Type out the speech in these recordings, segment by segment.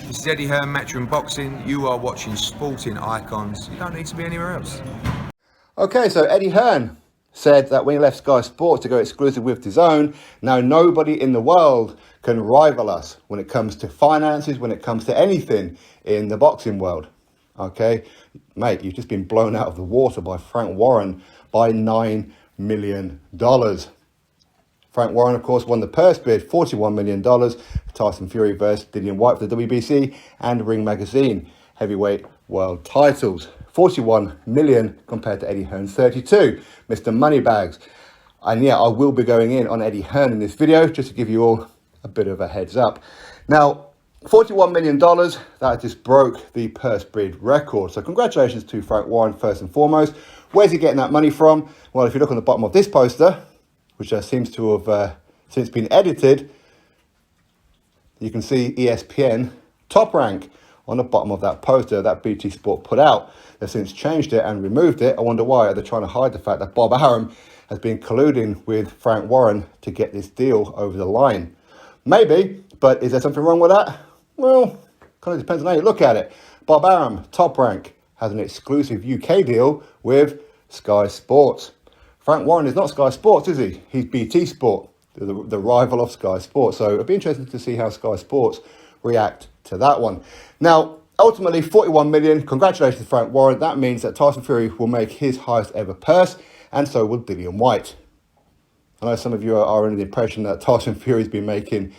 This is Eddie Hearn, Matchroom Boxing. You are watching Sporting Icons. You don't need to be anywhere else. Okay, so Eddie Hearn said that when he left Sky Sports to go exclusive with DAZN, now nobody in the world can rival us when it comes to finances, when it comes to anything in the boxing world. Okay, mate, you've just been blown out of the water by Frank Warren by $9 million. Frank Warren, of course, won the purse bid, $41 million, for Tyson Fury versus Dillian Whyte for the WBC and Ring Magazine heavyweight world titles. 41 million compared to Eddie Hearn's 32, Mr. Moneybags. And yeah, I will be going in on Eddie Hearn in this video, just to give you all a bit of a heads up. Now, $41 million, that just broke the purse bid record. So congratulations to Frank Warren, first and foremost. Where's he getting that money from? Well, if you look on the bottom of this poster, which seems to have since been edited, you can see ESPN Top Rank on the bottom of that poster that BT Sport put out. They've since changed it and removed it. I wonder why. They're trying to hide the fact that Bob Arum has been colluding with Frank Warren to get this deal over the line. Maybe, but is there something wrong with that? Well, kind of depends on how you look at it. Bob Arum, Top Rank, has an exclusive UK deal with Sky Sports. Frank Warren is not Sky Sports, is he? He's BT Sport, the rival of Sky Sports. So it'll be interesting to see how Sky Sports react to that one. Now, ultimately, 41 million. Congratulations to Frank Warren. That means that Tyson Fury will make his highest ever purse, and so will Dillian Whyte. I know some of you are under the impression that Tyson Fury's been making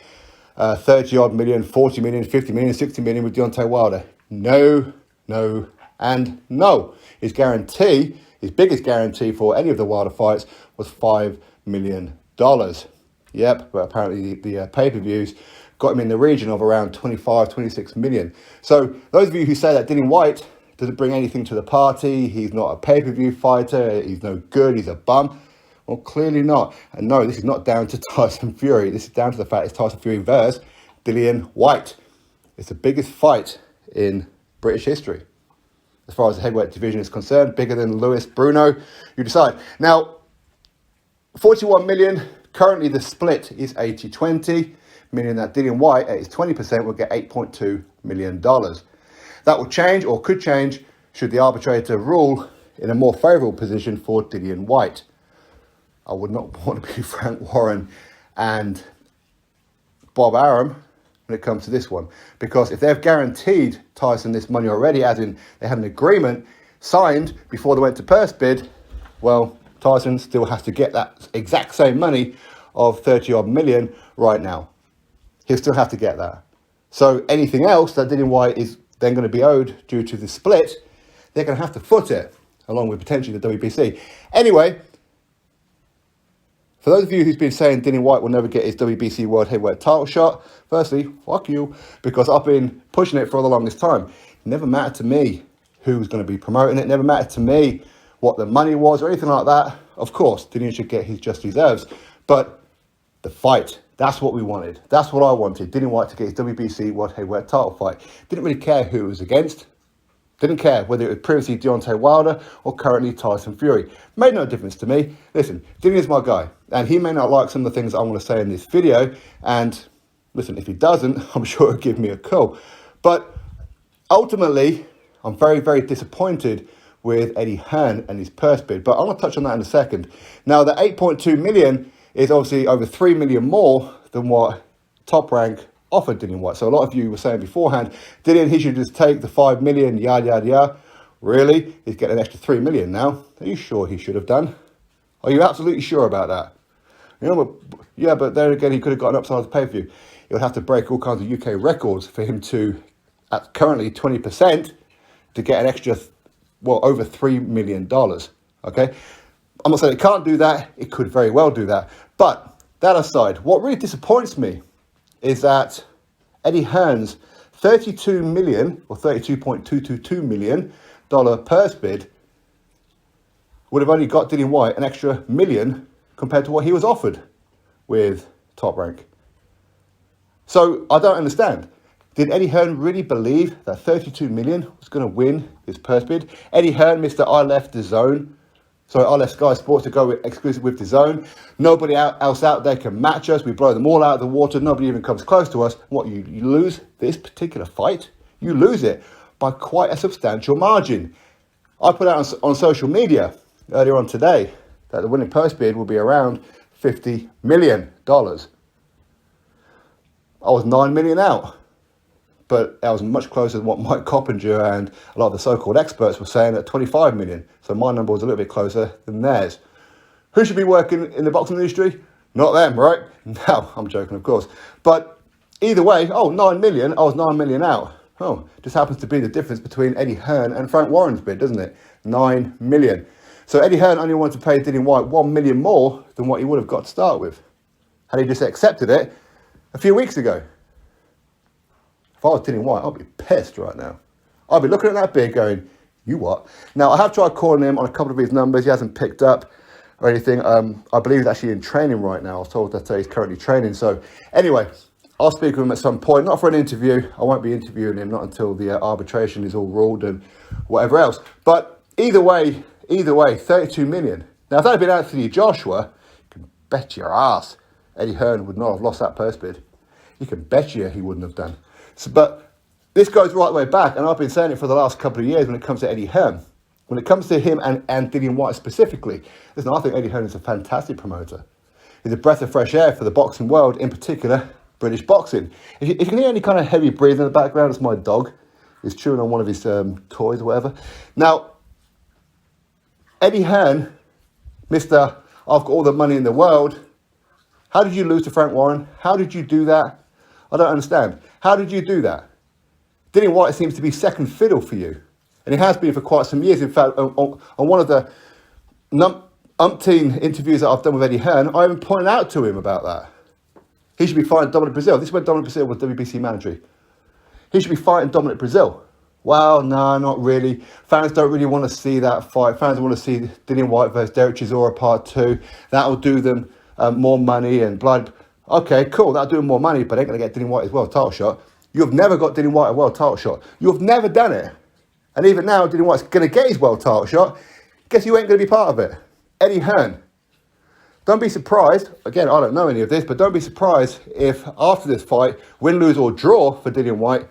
30 odd million, 40 million, 50 million, 60 million with Deontay Wilder. No, no, and no. His guarantee, his biggest guarantee for any of the Wilder fights was $5 million. Yep, but apparently the pay-per-views got him in the region of around 25, 26 million. So those of you who say that Dillian Whyte doesn't bring anything to the party, he's not a pay-per-view fighter, he's no good, he's a bum, well, clearly not. And no, this is not down to Tyson Fury. This is down to the fact it's Tyson Fury versus Dillian Whyte. It's the biggest fight in British history. As far as the heavyweight division is concerned, bigger than Lewis, Bruno, you decide. Now, 41 million, currently the split is 80-20, meaning that Dillian Whyte at his 20% will get $8.2 million. That will change, or could change, should the arbitrator rule in a more favourable position for Dillian Whyte. I would not want to be Frank Warren and Bob Arum when it comes to this one, because if they've guaranteed Tyson this money already, as in they had an agreement signed before they went to purse bid, well, Tyson still has to get that exact same money of 30 odd million right now. He'll still have to get that. So anything else that Dillian Whyte is then going to be owed due to the split, they're going to have to foot it, along with potentially the WBC. Anyway, for those of you who's been saying Dillian Whyte will never get his WBC World Heavyweight title shot, firstly, fuck you, because I've been pushing it for the longest time. It never mattered to me who was going to be promoting it. It never mattered to me what the money was or anything like that. Of course, Dillian should get his just deserves. But the fight, that's what we wanted. That's what I wanted. Dillian Whyte to get his WBC World Heavyweight title fight. Didn't really care who it was against. Didn't care whether it was previously Deontay Wilder or currently Tyson Fury. Made no difference to me. Listen, Dillian is my guy. And he may not like some of the things I want to say in this video. And listen, if he doesn't, I'm sure he'll give me a call. But ultimately, I'm very, very disappointed with Eddie Hearn and his purse bid. But I'm going to touch on that in a second. Now, the 8.2 million is obviously over 3 million more than what Top Rank offered Dillian Whyte. So a lot of you were saying beforehand, Dillian, he should just take the 5 million, yada, yada, yada. Really? He's getting an extra 3 million now. Are you sure he should have done? Are you absolutely sure about that? You know, yeah, but then again, he could have got an upside pay-per-view. It would have to break all kinds of UK records for him to, at currently 20%, to get an extra, well, over $3 million. Okay? I'm not saying it can't do that. It could very well do that. But that aside, what really disappoints me is that Eddie Hearn's 32 million or $32.222 million purse bid would have only got Dillian Whyte an extra million compared to what he was offered with Top Rank. So I don't understand. Did Eddie Hearn really believe that 32 million was going to win his purse bid? Eddie Hearn, Mr. I left the zone, So I left Sky Sports to go exclusive with DAZN. Nobody else out there can match us. We blow them all out of the water. Nobody even comes close to us. What, you lose this particular fight? You lose it by quite a substantial margin. I put out on social media earlier on today that the winning purse bid will be around $50 million. I was 9 million out. But I was much closer than what Mike Coppinger and a lot of the so-called experts were saying at 25 million. So my number was a little bit closer than theirs. Who should be working in the boxing industry? Not them, right? No, I'm joking, of course. But either way, 9 million, I was 9 million out. Just happens to be the difference between Eddie Hearn and Frank Warren's bid, doesn't it? 9 million. So Eddie Hearn only wanted to pay Dillian Whyte 1 million more than what he would have got to start with, had he just accepted it a few weeks ago. If I was Dillian Whyte, I'd be pissed right now. I'd be looking at that bid going, you what? Now, I have tried calling him on a couple of his numbers. He hasn't picked up or anything. I believe he's actually in training right now. I was told that he's currently training. So anyway, I'll speak with him at some point. Not for an interview. I won't be interviewing him, not until the arbitration is all ruled and whatever else. But either way, 32 million. Now, if that had been Anthony Joshua, you can bet your ass Eddie Hearn would not have lost that purse bid. You can bet you he wouldn't have done. So, but this goes right the way back, and I've been saying it for the last couple of years when it comes to Eddie Hearn. When it comes to him and Dillian Whyte specifically, listen, I think Eddie Hearn is a fantastic promoter. He's a breath of fresh air for the boxing world, in particular, British boxing. If you can hear any kind of heavy breathing in the background, it's my dog. He's chewing on one of his toys or whatever. Now, Eddie Hearn, Mr. I've got all the money in the world. How did you lose to Frank Warren? How did you do that? I don't understand. How did you do that? Dillian Whyte seems to be second fiddle for you. And he has been for quite some years. In fact, on one of the umpteen interviews that I've done with Eddie Hearn, I even pointed out to him about that. He should be fighting Dominic Brazil. This is when Dominic Brazil was WBC manager. He should be fighting Dominic Brazil. Well, no, not really. Fans don't really want to see that fight. Fans want to see Dillian Whyte versus Derek Chisora Part 2. That'll do them more money and blood. Okay, cool, that'll do them more money, but ain't going to get Dillian Whyte as well title shot. You've never got Dillian Whyte a world title shot. You've never done it. And even now, Dillian Whyte's going to get his world title shot. Guess you ain't going to be part of it. Eddie Hearn. Don't be surprised, again, I don't know any of this, but don't be surprised if after this fight, win, lose or draw for Dillian Whyte,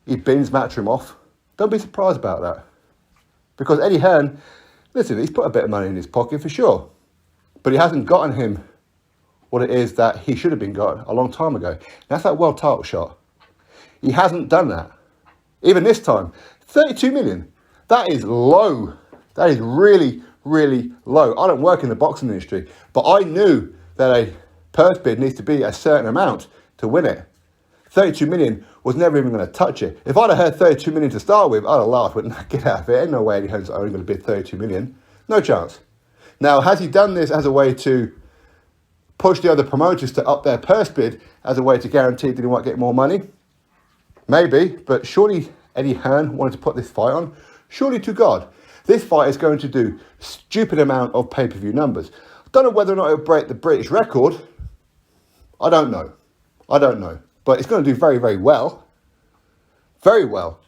he bins Matchroom off. Don't be surprised about that. Because Eddie Hearn, listen, he's put a bit of money in his pocket for sure. But he hasn't gotten him what it is that he should have been gotten a long time ago. That's that world title shot. He hasn't done that. Even this time, 32 million. That is low. That is really, really low. I don't work in the boxing industry, but I knew that a purse bid needs to be a certain amount to win it. 32 million was never even going to touch it. If I'd have heard 32 million to start with, I'd have laughed, wouldn't get out of it. Ain't no way Eddie Hearn's only going to bid 32 million. No chance. Now, has he done this as a way to push the other promoters to up their purse bid as a way to guarantee that he might get more money? Maybe, but surely Eddie Hearn wanted to put this fight on. Surely to God, this fight is going to do stupid amount of pay-per-view numbers. I don't know whether or not it'll break the British record. I don't know. But it's going to do very, very well. Very well.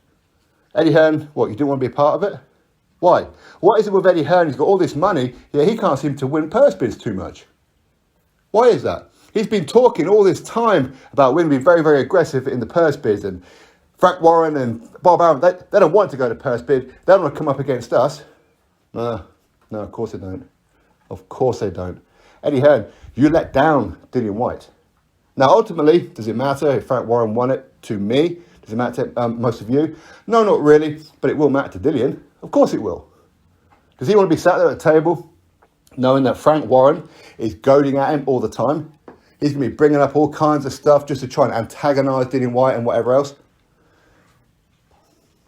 Eddie Hearn, what, you didn't want to be a part of it? Why? What is it with Eddie Hearn? He's got all this money, yet he can't seem to win purse bids too much. Why is that? He's been talking all this time about winning, being very, very aggressive in the purse bids. And Frank Warren and Bob Arum, they don't want to go to purse bid. They don't want to come up against us. No, of course they don't. Of course they don't. Eddie Hearn, you let down Dillian Whyte. Now, ultimately, does it matter if Frank Warren won it to me? Does it matter to most of you? No, not really, but it will matter to Dillian. Of course it will. Does he want to be sat there at the table knowing that Frank Warren is goading at him all the time? He's going to be bringing up all kinds of stuff just to try and antagonise Dillian Whyte and whatever else.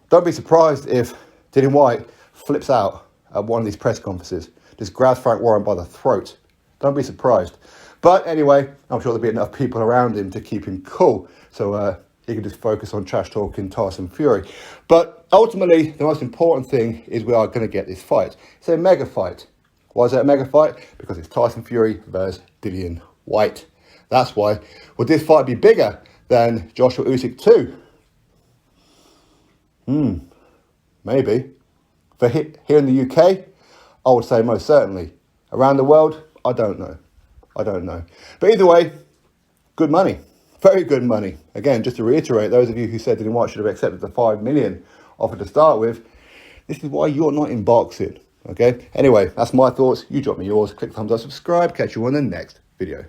Don't be surprised if Dillian Whyte flips out at one of these press conferences, just grabs Frank Warren by the throat. Don't be surprised. But anyway, I'm sure there'll be enough people around him to keep him cool, so he can just focus on trash talking Tyson Fury. But ultimately, the most important thing is we are going to get this fight. It's a mega fight. Why is it a mega fight? Because it's Tyson Fury versus Dillian Whyte. That's why. Would this fight be bigger than Joshua Usyk 2? Maybe. For here in the UK, I would say most certainly. Around the world, I don't know. I don't know. But either way, good money. Very good money. Again, just to reiterate, those of you who said Dillian Whyte should have accepted the 5 million offer to start with, this is why you're not in boxing. Okay? Anyway, that's my thoughts. You drop me yours. Click thumbs up, subscribe. Catch you on the next video.